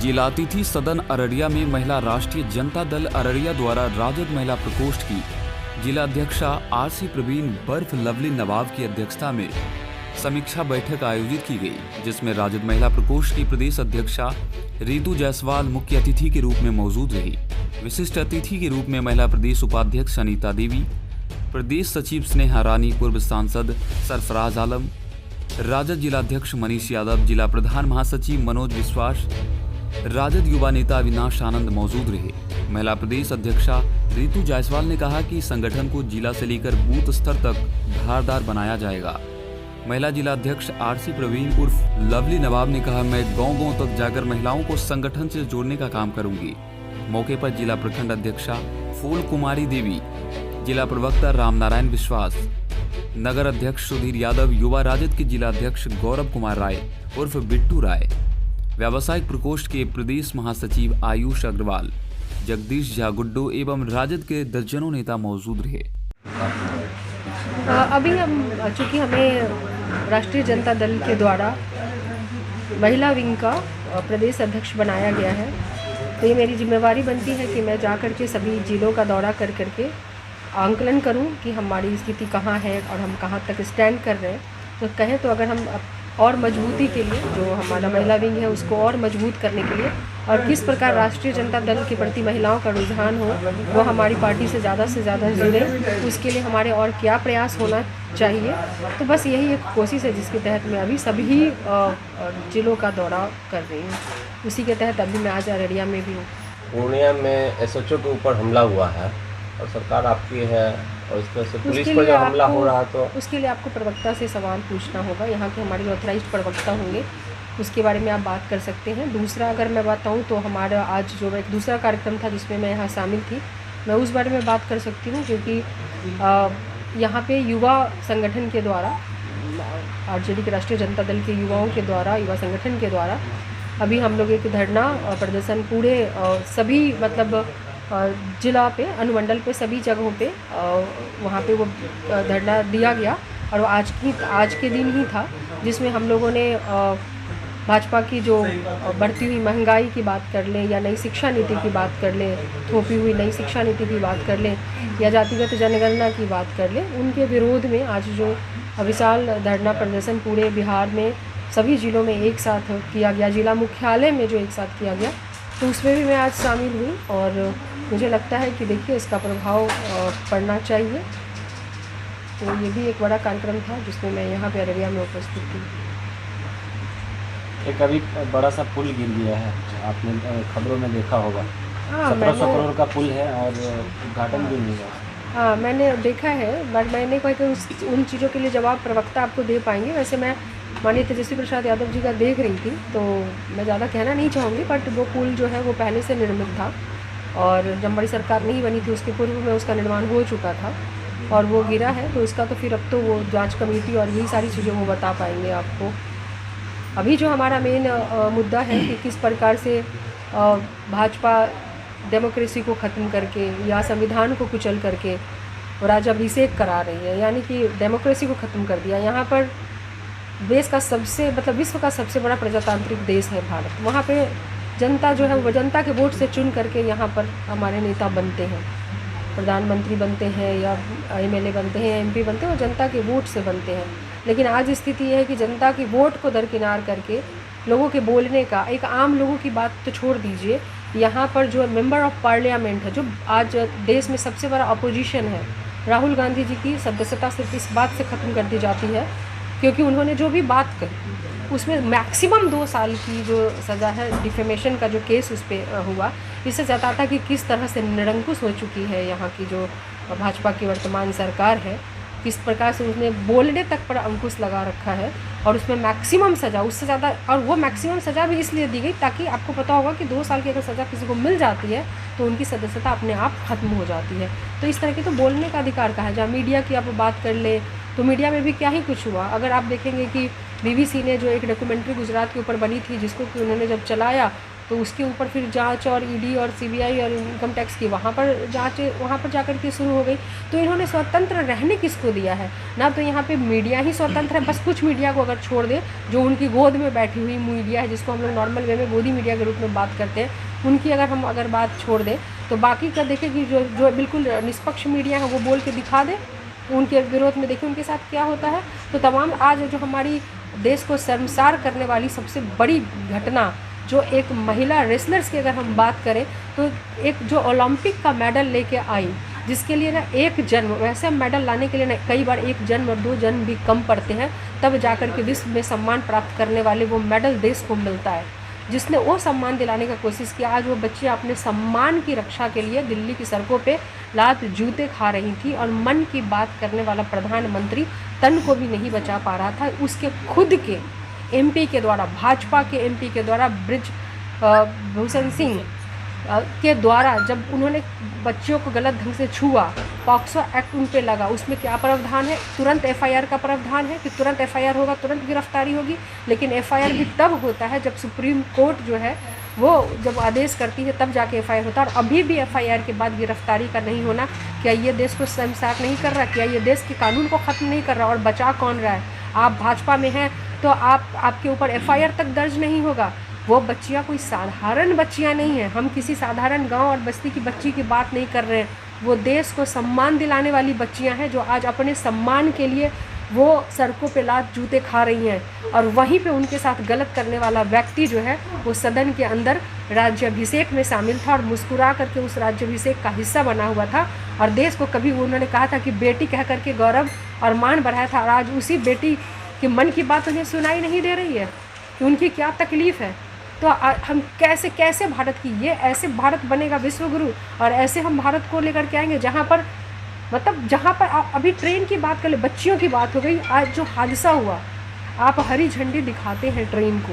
जिला अतिथि सदन अररिया में महिला राष्ट्रीय जनता दल अररिया द्वारा राजद महिला प्रकोष्ठ की जिला अध्यक्षा आरसी प्रवीण बर्फ लवली नवाब की अध्यक्षता में समीक्षा बैठक आयोजित की गई, जिसमें राजद महिला प्रकोष्ठ की प्रदेश अध्यक्षा रितु जायसवाल मुख्य अतिथि के रूप में मौजूद रही। विशिष्ट अतिथि के रूप में महिला प्रदेश उपाध्यक्ष अनीता देवी, प्रदेश सचिव स्नेहा रानी, पूर्व सांसद सरफराज आलम, राजद जिलाध्यक्ष मनीष यादव, जिला प्रधान महासचिव मनोज विश्वास, राजद युवा नेता अविनाश आनंद मौजूद रहे। महिला प्रदेश अध्यक्षा रितु जायसवाल ने कहा कि संगठन को जिला से लेकर बूथ स्तर तक धारदार बनाया जाएगा। महिला जिला अध्यक्ष आरसी प्रवीण उर्फ लवली नवाब ने कहा, मैं गांव-गांव तक जाकर महिलाओं को संगठन से जोड़ने का काम करूंगी। मौके पर जिला प्रखंड अध्यक्षा फूल कुमारी देवी, जिला प्रवक्ता रामनारायण विश्वास, नगर अध्यक्ष सुधीर यादव, युवा राजद के जिला अध्यक्ष गौरव कुमार राय उर्फ बिट्टू राय, व्यावसायिक प्रकोष्ठ के प्रदेश महासचिव आयुष अग्रवाल, जगदीश झा गुड्डू एवं राजद के दर्जनों नेता मौजूद रहे। अभी चूँकि हमें राष्ट्रीय जनता दल के द्वारा महिला विंग का प्रदेश अध्यक्ष बनाया गया है, तो ये मेरी जिम्मेवारी बनती है कि मैं जा कर के सभी जिलों का दौरा कर करके आंकलन करूं कि हमारी स्थिति कहाँ है और हम कहाँ तक स्टैंड कर रहे हैं। तो कहें तो अगर हम और मजबूती के लिए जो हमारा महिला विंग है उसको और मजबूत करने के लिए और किस प्रकार राष्ट्रीय जनता दल के प्रति महिलाओं का रुझान हो, वो हमारी पार्टी से ज़्यादा जुड़े, उसके लिए हमारे और क्या प्रयास होना चाहिए। तो बस यही एक कोशिश है जिसके तहत मैं अभी सभी जिलों का दौरा कर रही हूँ। उसी के तहत अभी मैं आज अररिया में भी हूँ। पूर्णिया में एसएचओ के ऊपर हमला हुआ है और सरकार आपकी है और इस तरह से पुलिस पर जब हमला हो रहा है तो उसके लिए आपको प्रवक्ता से सवाल पूछना होगा। यहाँ के हमारे जो ऑथराइज्ड प्रवक्ता होंगे उसके बारे में आप बात कर सकते हैं। दूसरा अगर मैं बताऊँ तो हमारा आज जो एक दूसरा कार्यक्रम था जिसमें मैं यहाँ शामिल थी, मैं उस बारे में बात कर सकती हूँ, क्योंकि यहाँ पे युवा संगठन के द्वारा, आरजेडी के राष्ट्रीय जनता दल के युवाओं के द्वारा, युवा संगठन के द्वारा अभी हम लोग एक धरना प्रदर्शन पूरे सभी मतलब जिला पे, अनुमंडल पे, सभी जगहों पे वहाँ पे वो धरना दिया गया और वो आज के दिन ही था, जिसमें हम लोगों ने भाजपा की जो बढ़ती हुई महंगाई की बात कर लें या नई शिक्षा नीति की बात कर लें, थोपी हुई नई शिक्षा नीति की बात कर लें या जातिगत जनगणना की बात कर लें, उनके विरोध में आज जो विशाल धरना प्रदर्शन पूरे बिहार में सभी जिलों में एक साथ किया गया, जिला मुख्यालय में जो एक साथ किया गया, तो उसमें भी मैं आज शामिल हुई और मुझे लगता है कि देखिए इसका प्रभाव पड़ना चाहिए। तो ये भी एक बड़ा कार्यक्रम था जिसमें मैं यहाँ पे अररिया में उपस्थित थी। एक अभी बड़ा सा पुल गिर गया है, आपने खबरों में देखा होगा। हाँ, 1700 करोड़ का पुल है और उद्घाटन भी नहीं हुआ। हाँ, मैंने देखा है, बट मैंने कहा कि उन चीज़ों के लिए जवाब प्रवक्ता आपको दे पाएंगे। वैसे मैं माननीय तेजस्वी प्रसाद यादव जी का देख रही थी, तो मैं ज़्यादा कहना नहीं चाहूँगी, बट वो पुल जो है वो पहले से निर्मित था और जब हमारी सरकार नहीं बनी थी उसके पूर्व में उसका निर्माण हो चुका था और वो गिरा है, तो उसका तो फिर अब तो वो जांच कमेटी और यही सारी चीज़ें वो बता पाएंगे आपको। अभी जो हमारा मेन मुद्दा है कि किस प्रकार से भाजपा डेमोक्रेसी को ख़त्म करके या संविधान को कुचल करके राज्याभिषेक करा रही है, यानी कि डेमोक्रेसी को ख़त्म कर दिया। यहाँ पर देश का सबसे मतलब विश्व का सबसे बड़ा प्रजातांत्रिक देश है भारत, वहाँ पे जनता जो है वो जनता के वोट से चुन करके यहाँ पर हमारे नेता बनते हैं, प्रधानमंत्री बनते हैं या एमएलए बनते हैं, एमपी बनते हैं, वो जनता के वोट से बनते हैं। लेकिन आज स्थिति यह है कि जनता की वोट को दरकिनार करके लोगों के बोलने का, एक आम लोगों की बात तो छोड़ दीजिए, यहाँ पर जो मेंबर ऑफ पार्लियामेंट है, जो आज देश में सबसे बड़ा अपोजिशन है, राहुल गांधी जी की सदस्यता सिर्फ इस बात से ख़त्म कर दी जाती है क्योंकि उन्होंने जो भी बात कही उसमें मैक्सिमम 2 साल की जो सज़ा है, डिफेमेशन का जो केस उस पर हुआ, इससे जताता कि किस तरह से निरंकुश हो चुकी है यहाँ की जो भाजपा की वर्तमान सरकार है, किस प्रकार से उसने बोलने तक पर अंकुश लगा रखा है और उसमें मैक्सिमम सज़ा, उससे ज़्यादा, और वो मैक्सिमम सज़ा भी इसलिए दी गई ताकि आपको पता होगा कि 2 साल की अगर सज़ा किसी को मिल जाती है तो उनकी सदस्यता अपने आप ख़त्म हो जाती है। तो इस तरह की तो बोलने का अधिकार कहाँ है। जहाँ मीडिया की आप बात कर ले तो मीडिया में भी क्या ही कुछ हुआ। अगर आप देखेंगे कि बीबीसी ने जो एक डॉक्यूमेंट्री गुजरात के ऊपर बनी थी जिसको कि उन्होंने जब चलाया तो उसके ऊपर फिर जांच और ईडी और सीबीआई और इनकम टैक्स की वहाँ पर जांच वहाँ पर जाकर के शुरू हो गई। तो इन्होंने स्वतंत्र रहने किसको दिया है? ना तो यहाँ पे मीडिया ही स्वतंत्र है, बस कुछ मीडिया को अगर छोड़ दें, जो उनकी गोद में बैठी हुई मीडिया है, जिसको हम लोग नॉर्मल वे में गोदी मीडिया के रूप में बात करते हैं, उनकी अगर बात छोड़ दें, तो बाकी का देखें कि जो बिल्कुल निष्पक्ष मीडिया है वो बोल के दिखा दे, उनके विरोध में देखिए उनके साथ क्या होता है। तो तमाम आज जो हमारी देश को शर्मसार करने वाली सबसे बड़ी घटना, जो एक महिला रेसलर्स की अगर हम बात करें, तो एक जो ओलंपिक का मेडल लेके आई, जिसके लिए ना एक जन्म, वैसे मेडल लाने के लिए ना कई बार एक जन्म और 2 जन्म भी कम पड़ते हैं, तब जाकर के विश्व में सम्मान प्राप्त करने वाले वो मेडल देश को मिलता है। जिसने वो सम्मान दिलाने का कोशिश किया, आज वो बच्ची अपने सम्मान की रक्षा के लिए दिल्ली की सड़कों पे लात जूते खा रही थी, और मन की बात करने वाला प्रधानमंत्री तन को भी नहीं बचा पा रहा था। उसके खुद के एमपी के द्वारा, भाजपा के एमपी के द्वारा, ब्रिज भूषण सिंह के द्वारा, जब उन्होंने बच्चियों को गलत ढंग से छुआ, पॉक्सो एक्ट उन पे लगा। उसमें क्या प्रावधान है? तुरंत एफआईआर का प्रावधान है कि तुरंत एफआईआर होगा, तुरंत गिरफ्तारी होगी। लेकिन एफआईआर भी तब होता है जब सुप्रीम कोर्ट जो है वो जब आदेश करती है, तब जाके एफआईआर होता है। और अभी भी एफआईआर के बाद गिरफ्तारी का नहीं होना, क्या ये देश को शर्मसार नहीं कर रहा? क्या ये देश के कानून को ख़त्म नहीं कर रहा? और बचा कौन रहा है? आप भाजपा में हैं तो आपके ऊपर एफआईआर तक दर्ज नहीं होगा। वो बच्चियाँ कोई साधारण बच्चियाँ नहीं हैं, हम किसी साधारण गांव और बस्ती की बच्ची की बात नहीं कर रहे हैं। वो देश को सम्मान दिलाने वाली बच्चियाँ हैं, जो आज अपने सम्मान के लिए वो सड़कों पे लात जूते खा रही हैं। और वहीं पे उनके साथ गलत करने वाला व्यक्ति जो है वो सदन के अंदर राज्याभिषेक में शामिल था और मुस्कुरा करके उस राज्याभिषेक का हिस्सा बना हुआ था। और देश को कभी उन्होंने कहा था कि बेटी कह करके गौरव और मान बढ़ाया था, और आज उसी बेटी के मन की बात उन्हें सुनाई नहीं दे रही है कि उनकी क्या तकलीफ़ है। तो हम कैसे भारत की, ये ऐसे भारत बनेगा विश्वगुरु, और ऐसे हम भारत को लेकर के आएंगे जहाँ पर अभी ट्रेन की बात कर ले, बच्चियों की बात हो गई। आज जो हादसा हुआ, आप हरी झंडी दिखाते हैं ट्रेन को,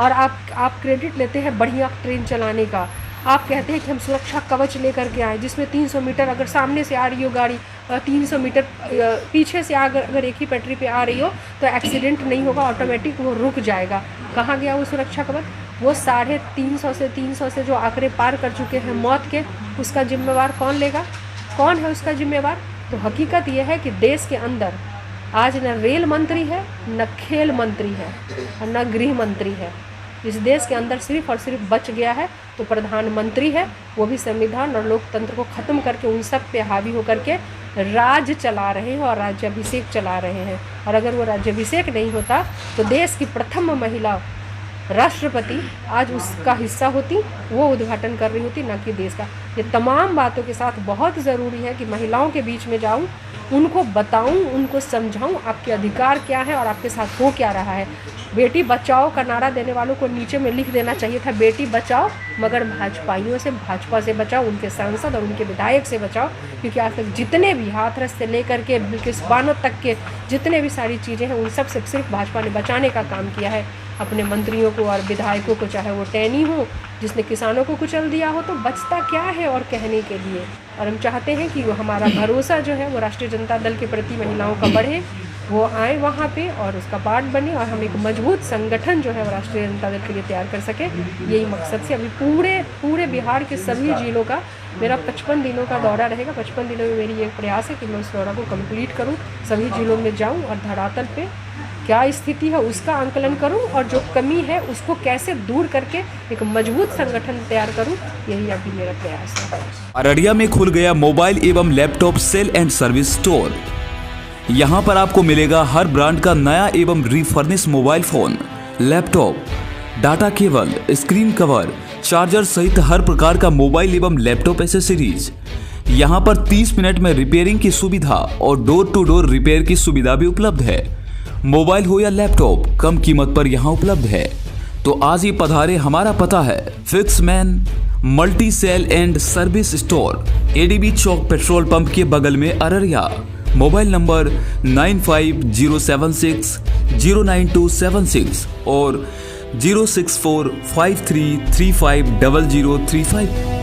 और आप क्रेडिट लेते हैं बढ़िया ट्रेन चलाने का। आप कहते हैं कि हम सुरक्षा कवच लेकर के आए, जिसमें 300 मीटर अगर सामने से आ रही हो गाड़ी, 300 मीटर पीछे से अगर एक ही पटरी पे आ रही हो तो एक्सीडेंट नहीं होगा, ऑटोमेटिक वो रुक जाएगा। कहाँ गया वो सुरक्षा कवच? वो 350 से जो आंकड़े पार कर चुके हैं मौत के, उसका जिम्मेवार कौन लेगा? कौन है उसका जिम्मेवार? तो हकीकत यह है कि देश के अंदर आज न रेल मंत्री है, न खेल मंत्री है, और न गृह मंत्री है। इस देश के अंदर सिर्फ और सिर्फ बच गया है तो प्रधानमंत्री है, वो भी संविधान और लोकतंत्र को ख़त्म करके उन सब पे हावी होकर के राज चला रहे हैं और राज्याभिषेक चला रहे हैं। और अगर वो राज्याभिषेक नहीं होता तो देश की प्रथम महिला राष्ट्रपति आज उसका हिस्सा होती, वो उद्घाटन कर रही होती, ना कि देश का। ये तमाम बातों के साथ बहुत ज़रूरी है कि महिलाओं के बीच में जाऊं, उनको बताऊं, उनको समझाऊं आपके अधिकार क्या है और आपके साथ हो क्या रहा है। बेटी बचाओ का नारा देने वालों को नीचे में लिख देना चाहिए था, बेटी बचाओ मगर भाजपाइयों से, भाजपा से बचाओ, उनके सांसद और उनके विधायक से बचाओ। क्योंकि आज तक जितने भी हाथरस से लेकर के बिल्किस बानो तक के जितने भी सारी चीज़ें हैं, उन सब से सिर्फ भाजपा ने बचाने का काम किया है अपने मंत्रियों को और विधायकों को। चाहे वो टैनी हो जिसने किसानों को कुचल दिया हो, तो बचता क्या है और कहने के लिए। और हम चाहते हैं कि वो हमारा भरोसा जो है वो राष्ट्रीय जनता दल के प्रति महिलाओं का बढ़े, वो आए वहाँ पे और उसका पार्ट बने, और हम एक मजबूत संगठन जो है वो राष्ट्रीय जनता दल के लिए तैयार कर सके। यही मकसद से अभी पूरे बिहार के सभी जिलों का मेरा 55 दिनों का दौरा रहेगा। 55 दिनों में मेरी एक प्रयास है कि मैं उस दौरा को कंप्लीट करूं, सभी जिलों में जाऊं और धरातल पे क्या स्थिति है उसका आंकलन करूं, और जो कमी है उसको कैसे दूर करके एक मजबूत संगठन तैयार करूं, यही अभी मेरा प्रयास है। अररिया में खुल गया मोबाइल एवं laptop sale and service store. यहाँ पर आपको मिलेगा हर ब्रांड का नया एवं refurbish mobile phone, laptop, data cable, screen cover, charger सहित हर प्रकार का मोबाइल एवं लैपटॉप एसेसरीज। यहाँ पर 30 मिनट में रिपेयरिंग की सुविधा और डोर टू डोर रिपेयर की सुविधा भी उपलब्ध है। मोबाइल हो या लैपटॉप, कम कीमत पर यहाँ उपलब्ध है। तो आज ही पधारे। हमारा पता है Fixman multi sale and service store, ADB Chowk petrol pump के बगल में अररिया। मोबाइल नंबर 95060927 और 06453350035।